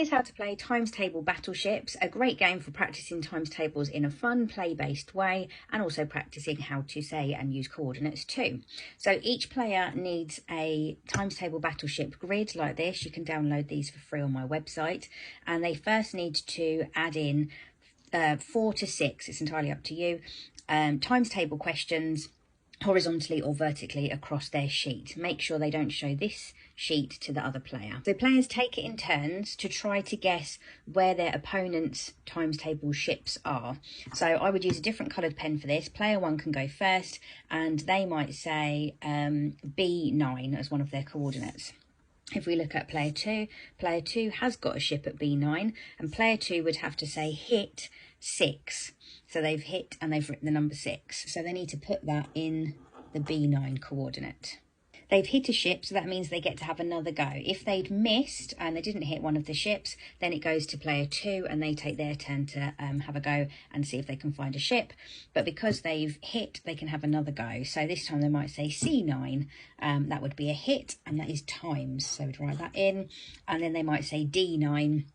Here's how to play times table battleships, a great game for practicing times tables in a fun play-based way and also practicing how to say and use coordinates too. So each player needs a times table battleship grid like this. You can download these for free on my website, and they first need to add in 4 to 6, it's entirely up to you, times table questions horizontally or vertically across their sheet. Make sure they don't show this sheet to the other player. So players take it in turns to try to guess where their opponent's times table ships are. So I would use a different coloured pen for this. Player 1 can go first, and they might say B9 as one of their coordinates. If we look at player 2 has got a ship at B9, and player 2 would have to say hit 6. So they've hit and they've written the number 6. So they need to put that in the B9 coordinate. They've hit a ship, so that means they get to have another go. If they'd missed and they didn't hit one of the ships, then it goes to player 2 and they take their turn to have a go and see if they can find a ship. But because they've hit, they can have another go. So this time they might say C9. That would be a hit, and that is times. So we'd write that in. And then they might say D9.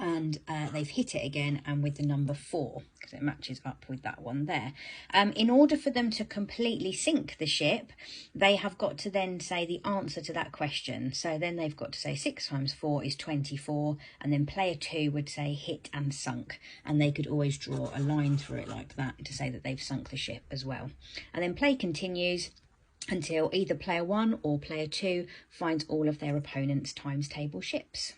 And they've hit it again, and with the number 4, because it matches up with that one there. In order for them to completely sink the ship, they have got to then say the answer to that question. So then they've got to say 6 times 4 is 24, and then player 2 would say hit and sunk, and they could always draw a line through it like that to say that they've sunk the ship as well. And then play continues until either player 1 or player 2 finds all of their opponent's times table ships.